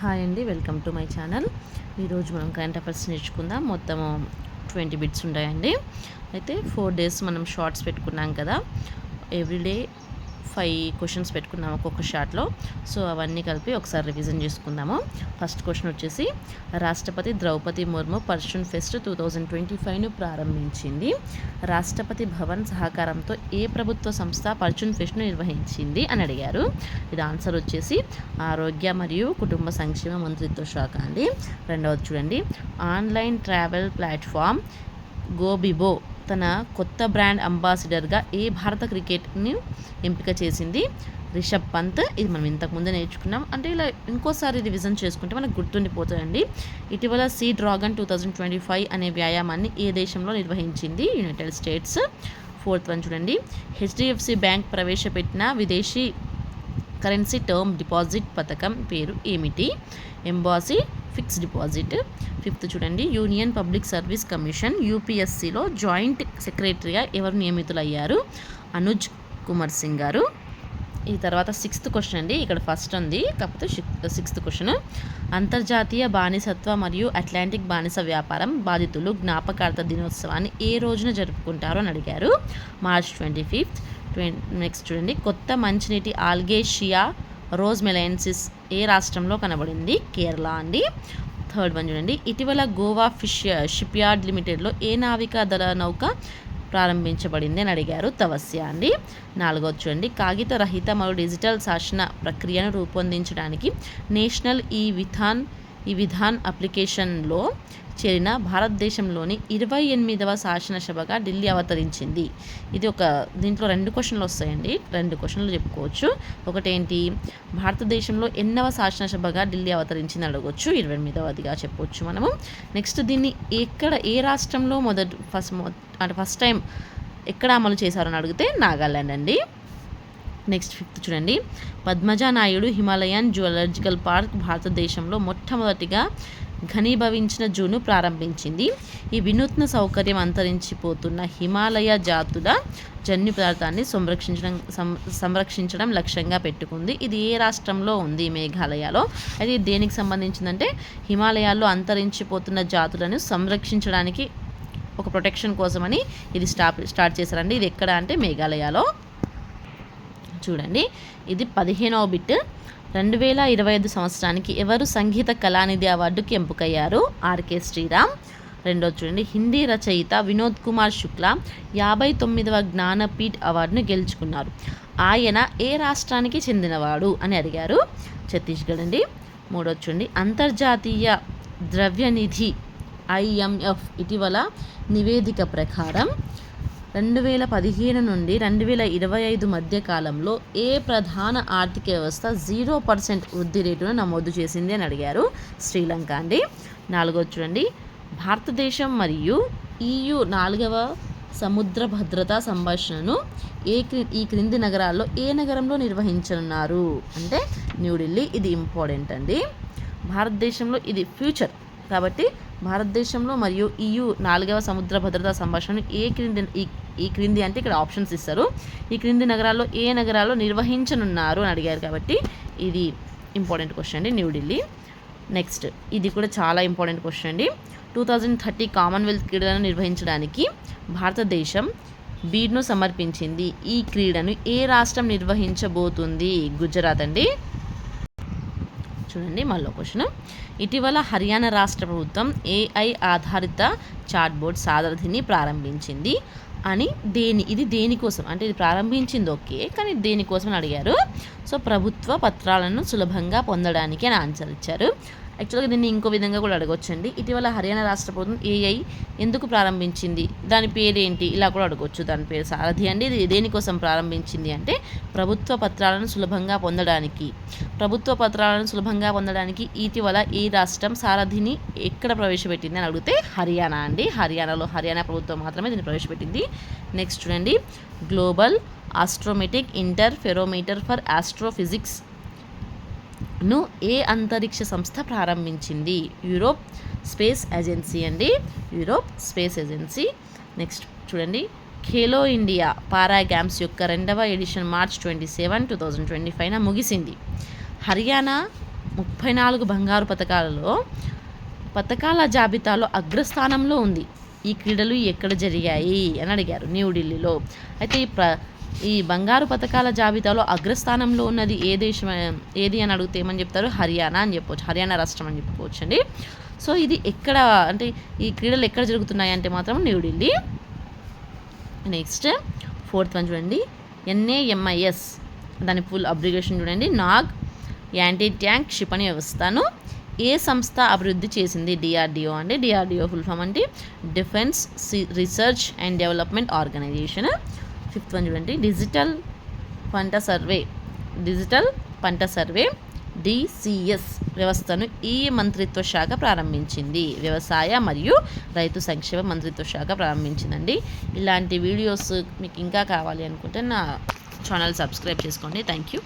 Hi అండి, welcome to my channel. ఈరోజు మనం కరెంట్ అఫైర్స్ నేర్చుకుందాం. మొత్తము 20 బిట్స్ ఉంటాయండి. అయితే 4 డేస్ మనం షార్ట్స్ పెట్టుకున్నాం కదా, ఎవ్రీడే 5 క్వశ్చన్స్ పెట్టుకున్నాము ఒక్కొక్క షార్ట్లో. సో అవన్నీ కలిపి ఒకసారి రివిజన్ చేసుకుందాము. ఫస్ట్ క్వశ్చన్ వచ్చేసి, రాష్ట్రపతి ద్రౌపది ముర్ము పర్షూన్ ఫెస్ట్ 2025ను ప్రారంభించింది. రాష్ట్రపతి భవన్ సహకారంతో ఏ ప్రభుత్వ సంస్థ పర్షూన్ ఫెస్ట్ను నిర్వహించింది అని అడిగారు. ఇది ఆన్సర్ వచ్చేసి ఆరోగ్య మరియు కుటుంబ సంక్షేమ మంత్రిత్వ శాఖ అండి. రెండవది చూడండి, ఆన్లైన్ ట్రావెల్ ప్లాట్ఫామ్ గోబిబో తన కొత్త బ్రాండ్ అంబాసిడర్గా ఏ భారత క్రికెట్ని ఎంపిక చేసింది? రిషబ్ పంత్. ఇది మనం ఇంతకుముందే నేర్చుకున్నాం, అంటే ఇలా ఇంకోసారి రివిజన్ చేసుకుంటే మనకు గుర్తుండిపోతుందండి. ఇటీవల సీ డ్రాగన్ 2025 అనే వ్యాయామాన్ని ఏ దేశంలో నిర్వహించింది? United States. ఫోర్త్ వన్ చూడండి, హెచ్డిఎఫ్సి బ్యాంక్ ప్రవేశపెట్టిన విదేశీ కరెన్సీ టర్మ్ డిపాజిట్ పథకం పేరు ఏమిటి? Embassy fix deposit. ఫిఫ్త్ చూడండి, యూనియన్ పబ్లిక్ సర్వీస్ కమిషన్ యూపీఎస్సీలో జాయింట్ సెక్రటరీగా ఎవరు నియమితులయ్యారు? అనుజ్ కుమార్ సింగ్ గారు. ఈ తర్వాత 6th క్వశ్చన్ అండి. ఇక్కడ ఫస్ట్ ఉంది, కాకపోతే 6th క్వశ్చన్, అంతర్జాతీయ బానిసత్వ మరియు అట్లాంటిక్ బానిస వ్యాపారం బాధితులు జ్ఞాపకార్థ దినోత్సవాన్ని ఏ రోజున జరుపుకుంటారు అని అడిగారు. March 25th. నెక్స్ట్ చూడండి, కొత్త మంచినీటి ఆల్గేషియా రోజ్ మెలైన్సిస్ ఏ రాష్ట్రంలో కనబడింది? కేరళ అండి. థర్డ్ వన్ చూడండి, ఇటీవల గోవా షిప్ యార్డ్ లిమిటెడ్లో ఏ నావికా దళ నౌక ప్రారంభించబడింది అని అడిగారు. తవస్య అండి. నాలుగోది చూడండి, కాగిత రహిత మరియు డిజిటల్ శాసన ప్రక్రియను రూపొందించడానికి నేషనల్ ఈ విధాన్ అప్లికేషన్లో చేరిన భారతదేశంలోని 28వ శాసనసభగా ఢిల్లీ అవతరించింది. ఇది దీంట్లో 2 క్వశ్చన్లు వస్తాయండి, 2 క్వశ్చన్లు చెప్పుకోవచ్చు. ఒకటేంటి, భారతదేశంలో ఎన్నవ శాసనసభగా ఢిల్లీ అవతరించింది అడగవచ్చు, 28వదిగా చెప్పవచ్చు మనము. నెక్స్ట్, దీన్ని ఏ రాష్ట్రంలో ఫస్ట్ టైం ఎక్కడ అమలు చేశారని అడిగితే నాగాల్యాండ్ అండి. నెక్స్ట్ 5th చూడండి, Padmaja Naidu Himalayan zoological park భారతదేశంలో మొట్టమొదటిగా ఘనీభవించిన జూను ప్రారంభించింది. ఈ వినూత్న సౌకర్యం అంతరించిపోతున్న హిమాలయ జాతుల జన్యు పదార్థాన్ని సంరక్షించడం లక్ష్యంగా పెట్టుకుంది. ఇది ఏ రాష్ట్రంలో ఉంది? మేఘాలయలో. అయితే దేనికి సంబంధించిందంటే హిమాలయాల్లో అంతరించిపోతున్న జాతులను సంరక్షించడానికి ఒక ప్రొటెక్షన్ కోసమని ఇది స్టార్ట్ చేశారండి. ఇది ఎక్కడ అంటే మేఘాలయలో. చూడండి, ఇది 15వ బిట్. 2025 సంవత్సరానికి ఎవరు సంగీత కళానిధి అవార్డుకి ఎంపికయ్యారు? ఆర్కే శ్రీరామ్. రెండోది చూడండి, హిందీ రచయిత వినోద్ కుమార్ శుక్లా 59వ జ్ఞానపీఠ్ అవార్డును గెలుచుకున్నారు. ఆయన ఏ రాష్ట్రానికి చెందినవాడు అని అడిగారు? ఛత్తీస్గఢ్ అండి. మూడోది చూడండి, అంతర్జాతీయ ద్రవ్యనిధి IMF ఇటీవల నివేదిక ప్రకారం 2015 నుండి 2025 మధ్య కాలంలో ఏ ప్రధాన ఆర్థిక వ్యవస్థ 0% వృద్ధి రేటును నమోదు చేసింది అని అడిగారు? శ్రీలంక అండి. నాలుగోది చూడండి, భారతదేశం మరియు EU 4వ సముద్ర భద్రతా సంభాషణను ఈ క్రింది నగరాల్లో ఏ నగరంలో నిర్వహించనున్నారు అంటే న్యూఢిల్లీ. ఇది ఇంపార్టెంట్ అండి. భారతదేశంలో ఇది ఫ్యూచర్ కాబట్టి భారతదేశంలో మరియు EU 4వ సముద్ర భద్రతా సంభాషణను ఈ క్రింది అంటే ఇక్కడ ఆప్షన్స్ ఇస్తారు. ఈ క్రింది నగరాల్లో ఏ నగరాల్లో నిర్వహించనున్నారు అని అడిగారు కాబట్టి ఇది ఇంపార్టెంట్ క్వశ్చన్ అండి, న్యూఢిల్లీ. నెక్స్ట్, ఇది కూడా చాలా ఇంపార్టెంట్ క్వశ్చన్ అండి. 2030 కామన్వెల్త్ క్రీడలను నిర్వహించడానికి భారతదేశం బీడ్ను సమర్పించింది. ఈ క్రీడను ఏ రాష్ట్రం నిర్వహించబోతుంది? గుజరాత్ అండి. చూడండి, మళ్ళీ క్వశ్చన్, ఇటీవల హర్యానా రాష్ట్ర ప్రభుత్వం AI ఆధారిత చాట్బోట్ సారథిని ప్రారంభించింది అని ఇది దేనికోసం అంటే ఇది ప్రారంభించింది ఓకే, కానీ దేనికోసం అని అడిగారు. సో ప్రభుత్వ పత్రాలను సులభంగా పొందడానికి అని ఆన్సర్ ఇచ్చారు. యాక్చువల్గా దీన్ని ఇంకో విధంగా కూడా అడగొచ్చండి. ఇటీవల హర్యానా రాష్ట్ర ప్రభుత్వం AI ఎందుకు ప్రారంభించింది, దాని పేరేంటి, ఇలా కూడా అడగొచ్చు. దాని పేరు సారథి అండి. ఇది దేనికోసం ప్రారంభించింది అంటే ప్రభుత్వ పత్రాలను సులభంగా పొందడానికి ఇటీవల ఈ రాష్ట్రం సారథిని ఎక్కడ ప్రవేశపెట్టింది అని అడిగితే హర్యానా అండి. హర్యానా ప్రభుత్వం మాత్రమే దీన్ని ప్రవేశపెట్టింది. నెక్స్ట్ చూడండి, గ్లోబల్ ఆస్ట్రోమెటిక్ ఇంటర్ఫెరోమీటర్ ఫర్ ఆస్ట్రోఫిజిక్స్ ను ఏ అంతరిక్ష సంస్థ ప్రారంభించింది? యూరోప్ స్పేస్ ఏజెన్సీ అండి. Europe space agency. నెక్స్ట్ చూడండి, ఖేలో ఇండియా పారా గేమ్స్ యొక్క 2వ ఎడిషన్ మార్చ్ 27, 2025 ముగిసింది. హర్యానా 34 బంగారు పథకాల జాబితాలో అగ్రస్థానంలో ఉంది. ఈ క్రీడలు ఎక్కడ జరిగాయి అని అడిగారు. న్యూఢిల్లీలో. అయితే ఈ బంగారు పథకాల జాబితాలో అగ్రస్థానంలో ఉన్నది ఏ దేశం ఏది అని అడిగితే ఏమని చెప్తారు? హర్యానా అని చెప్పవచ్చు. హర్యానా రాష్ట్రం అని చెప్పుకోవచ్చు అండి. సో ఇది ఎక్కడ అంటే ఈ క్రీడలు ఎక్కడ జరుగుతున్నాయి అంటే మాత్రం న్యూఢిల్లీ. నెక్స్ట్ 4th వన్ చూడండి. NAMIS దాని ఫుల్ అబ్రిగేషన్ చూడండి. నాగ్ యాంటీ ట్యాంక్ క్షిపణి వ్యవస్థను ఏ సంస్థ అభివృద్ధి చేసింది? DRDO అండి. DRDO ఫుల్ ఫామ్ అంటే defence research and development organisation. 5th one చూడండి. డిజిటల్ పంట సర్వే DCS వ్యవస్థను ఈ మంత్రిత్వ శాఖ ప్రారంభించింది. వ్యవసాయ మరియు రైతు సంక్షేమ మంత్రిత్వ శాఖ ప్రారంభించిందండి. ఇలాంటి వీడియోస్ మీకు ఇంకా కావాలి అనుకుంటే నా ఛానల్ సబ్స్క్రైబ్ చేసుకోండి. Thank you.